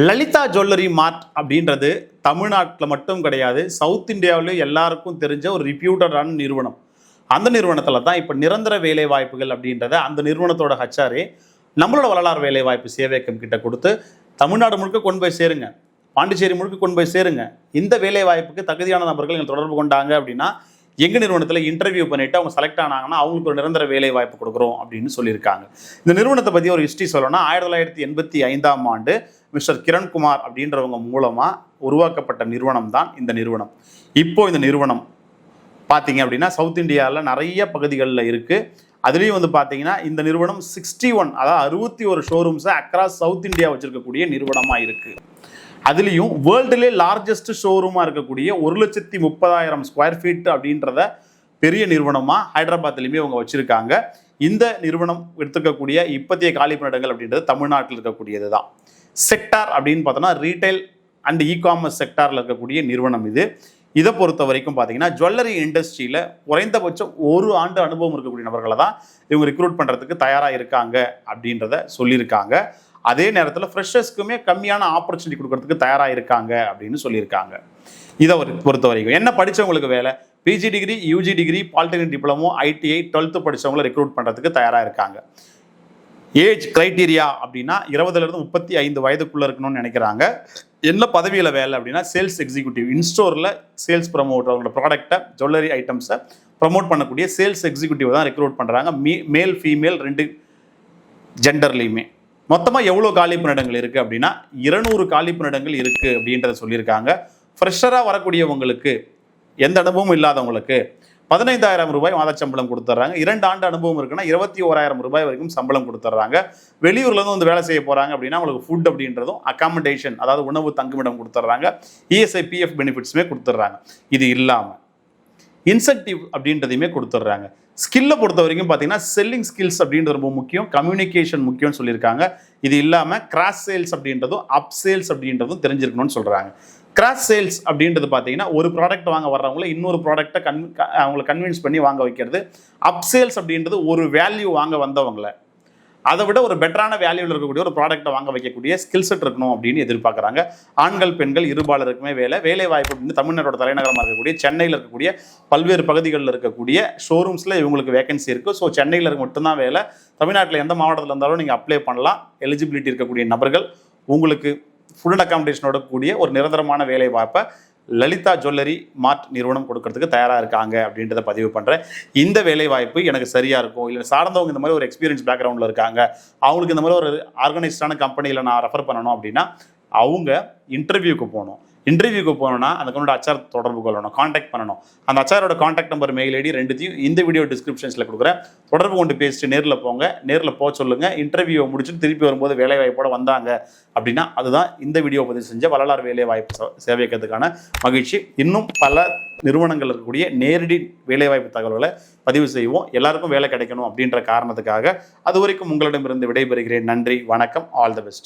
Lalitha jewellery மார்ட் அப்படின்றது தமிழ்நாட்டில் மட்டும் கிடையாது, சவுத் இந்தியாவிலேயும் எல்லாருக்கும் தெரிஞ்ச ஒரு ரிப்யூட்டடான நிறுவனம். அந்த நிறுவனத்தில் தான் இப்போ நிரந்தர வேலை வாய்ப்புகள் அப்படின்றத அந்த நிறுவனத்தோட ஹச்ஆர்ஏ நம்மளோட வரலாறு வேலை வாய்ப்பு சேவைக்கம் கிட்ட கொடுத்து தமிழ்நாடு முழுக்க கொண்டு போய் சேருங்க, பாண்டிச்சேரி முழுக்க கொண்டு போய் சேருங்க. இந்த வேலை வாய்ப்புக்கு தகுதியான நபர்கள் எங்கள் தொடர்பு கொண்டாங்க அப்படின்னா எங்கள் நிறுவனத்தில் இன்டர்வியூ பண்ணிவிட்டு அவங்க செலக்ட் ஆனாங்கன்னா அவங்களுக்கு ஒரு நிரந்தர வேலை வாய்ப்பு கொடுக்குறோம் அப்படின்னு சொல்லியிருக்காங்க. இந்த நிறுவனத்தை பற்றி ஒரு ஹிஸ்ட்ரி சொல்லணும்னா 1985ஆம் ஆண்டு மிஸ்டர் கிரண்குமார் அப்படின்றவங்க மூலமாக உருவாக்கப்பட்ட நிறுவனம் தான் இந்த நிறுவனம். இப்போ இந்த நிறுவனம் பார்த்தீங்க அப்படின்னா சவுத் இந்தியாவில் நிறைய பகுதிகளில் இருக்குது. அதுலேயும் பார்த்தீங்கன்னா இந்த நிறுவனம் 61 அதாவது 61 ஷோரூம்ஸை அக்ராஸ் சவுத் இந்தியா வச்சுருக்கக்கூடிய நிறுவனமாக இருக்குது. அதுலேயும் வேர்ல்டுலே லார்ஜஸ்ட் ஷோரூமாக இருக்கக்கூடிய 1,30,000 ஸ்கொயர் ஃபீட் அப்படின்றத பெரிய நிறுவனமாக ஹைதராபாத்லேயுமே அவங்க வச்சுருக்காங்க. இந்த நிறுவனம் எடுத்துக்கக்கூடிய இப்போதைய காலி பணியிடங்கள் அப்படின்றது தமிழ்நாட்டில் இருக்கக்கூடியது தான். செக்டார் அப்படின்னு பார்த்தோன்னா ரீட்டைல் அண்ட் இ-காமர்ஸ் செக்டாரில் இருக்கக்கூடிய நிறுவனம் இது. இதை பொறுத்த வரைக்கும் பார்த்தீங்கன்னா ஜுவல்லரி இண்டஸ்ட்ரியில் குறைந்தபட்சம் 1 ஆண்டு அனுபவம் இருக்கக்கூடிய நபர்களை தான் இவங்க ரிக்ரூட் பண்ணுறதுக்கு தயாராக இருக்காங்க அப்படின்றத சொல்லியிருக்காங்க. அதே நேரத்தில் ஃப்ரெஷர்ஸ்க்குமே கம்மியான ஆப்பர்ச்சுனிட்டி கொடுக்கறதுக்கு தயாராக இருக்காங்க அப்படின்னு சொல்லியிருக்காங்க. இதை பொறுத்த வரைக்கும் என்ன படித்தவங்களுக்கு வேலை, PG degree, UG degree, polytechnic diploma, ITI, 12th படித்தவங்களை ரெக்ரூட் பண்ணுறதுக்கு தயாராக இருக்காங்க. ஏஜ் கிரைட்டீரியா அப்படின்னா 20லேருந்து 35 வயதுக்குள்ளே இருக்கணும்னு நினைக்கிறாங்க. என்ன பதவியில் வேலை அப்படின்னா சேல்ஸ் எக்ஸிக்யூட்டிவ், இன்ஸ்டோரில் சேல்ஸ் ப்ரமோட்டர், அவங்களோட ப்ராடக்டை ஜுவல்லரி ஐட்டம்ஸை ப்ரமோட் பண்ணக்கூடிய சேல்ஸ் எக்ஸிக்யூட்டிவ் தான் ரெக்ரூட் பண்ணுறாங்க. Male female 2 ஜெண்டர்லேயுமே. மொத்தமாக எவ்வளோ காலி பணியிடங்கள் இருக்குது அப்படின்னா 200 காலி பணியிடங்கள் இருக்குது அப்படின்றத சொல்லியிருக்காங்க. ஃப்ரெஷராக வரக்கூடியவங்களுக்கு, எந்த அனுபவமும் இல்லாதவங்களுக்கு 15,000 ரூபாய் மாதச்சம்பளம் கொடுத்துட்றாங்க. 2 ஆண்டு அனுபவம் இருக்குன்னா 21,000 ரூபாய் வரைக்கும் சம்பளம் கொடுத்துட்றாங்க. வெளியூர்லேருந்து வந்து வேலை செய்ய போகிறாங்க அப்படின்னா அவங்களுக்கு ஃபுட் அப்படின்றதும் அகாமடேஷன், அதாவது உணவு தங்குமிடம் கொடுத்துட்றாங்க. இஎஸ்ஐ பிஎஃப் பெனிஃபிட்ஸுமே கொடுத்துட்றாங்க. இது இல்லாமல் இன்சென்டிவ் அப்படின்றதையுமே கொடுத்துட்றாங்க. ஸ்கில்லை பொறுத்த வரைக்கும் பார்த்தீங்கன்னா செல்லிங் ஸ்கில்ஸ் அப்படின்றது ரொம்ப முக்கியம், கம்யூனிகேஷன் முக்கியம்னு சொல்லியிருக்காங்க. இது இல்லாமல் கிராஸ் சேல்ஸ் அப்படின்றதும் அப் சேல்ஸ் அப்படின்றதும் தெரிஞ்சிருக்கணும்னு சொல்கிறாங்க. கிராஸ் சேல்ஸ் அப்படின்றது பார்த்தீங்கன்னா ஒரு ப்ராடக்ட் வாங்க வர்றவங்கள இன்னொரு ப்ராடக்டை அவங்களை கன்வின்ஸ் பண்ணி வாங்க வைக்கிறது. அப் சேல்ஸ் அப்படின்றது ஒரு வேல்யூ வாங்க வந்தவங்களை அதை விட ஒரு பெட்டரான வேல்யூவில் இருக்கக்கூடிய ஒரு ப்ராடக்ட்டை வாங்க வைக்கக்கூடிய ஸ்கில் செட் இருக்கணும் அப்படின்னு எதிர்பார்க்குறாங்க. ஆண்கள் பெண்கள் இருபாலருக்குமே வேலை வாய்ப்பு அப்படின்னு தமிழ்நாட்டோட தலைநகரமாக இருக்கக்கூடிய சென்னையில் இருக்கக்கூடிய பல்வேறு பகுதிகளில் இருக்கக்கூடிய ஷோரூம்ஸில் இவங்களுக்கு வேகன்சி இருக்குது. ஸோ சென்னையில் மட்டும்தான் வேலை. தமிழ்நாட்டில் எந்த மாவட்டத்தில் இருந்தாலும் நீங்கள் அப்ளை பண்ணலாம். எலிஜிபிலிட்டி இருக்கக்கூடிய நபர்கள் உங்களுக்கு ஃபுல் அண்ட் அகாமடேஷனோட கூடிய ஒரு நிரந்தரமான வேலை வாய்ப்பை லலிதா ஜுவல்லரி மார்ட் நிறுவனம் கொடுக்கறதுக்கு தயாராக இருக்காங்க அப்படின்றத பதிவு பண்ணுறேன். இந்த வேலை வாய்ப்பு எனக்கு சரியாக இருக்கும், இல்லை சார்ந்தவங்க இந்த மாதிரி ஒரு எக்ஸ்பீரியன்ஸ் பேக்ரவுண்டில் இருக்காங்க, அவங்களுக்கு இந்த மாதிரி ஒரு ஆர்கனைஸ்டான கம்பெனியில் நான் ரெஃபர் பண்ணணும் அப்படின்னா அவங்க இன்டர்வியூக்கு போகணும். இன்டர்வியூக்கு போனோன்னா அந்த கம்பெனியோட அச்ஆர் தொடர்பு கொள்ளணும், காண்டாக்ட் பண்ணணும். அந்த அச்ஆரோட காண்டாக்ட் நம்பர், மெயில் ஐடி ரெண்டுத்தையும் இந்த வீடியோ டிஸ்கிரிப்ஷன்ஸில் கொடுக்குறேன். தொடர்பு கொண்டு பேசிட்டு நேரில் போங்க, நேரில் போக சொல்லுங்கள். இன்டர்வியூவை முடிச்சுட்டு திருப்பி வரும்போது வேலை வாய்ப்போடு வந்தாங்க அப்படின்னா அதுதான் இந்த வீடியோ பதிவு செஞ்ச வரலாறு வேலை வாய்ப்பு சேவைக்கிறதுக்கான மகிழ்ச்சி. இன்னும் பல நிறுவனங்கள் இருக்கக்கூடிய நேரடி வேலைவாய்ப்பு தகவல்களை பதிவு செய்வோம். எல்லாருக்கும் வேலை கிடைக்கணும் அப்படின்ற காரணத்துக்காக. அது வரைக்கும் உங்களிடமிருந்து விடைபெறுகிறேன். நன்றி, வணக்கம், ஆல் தி பெஸ்ட்.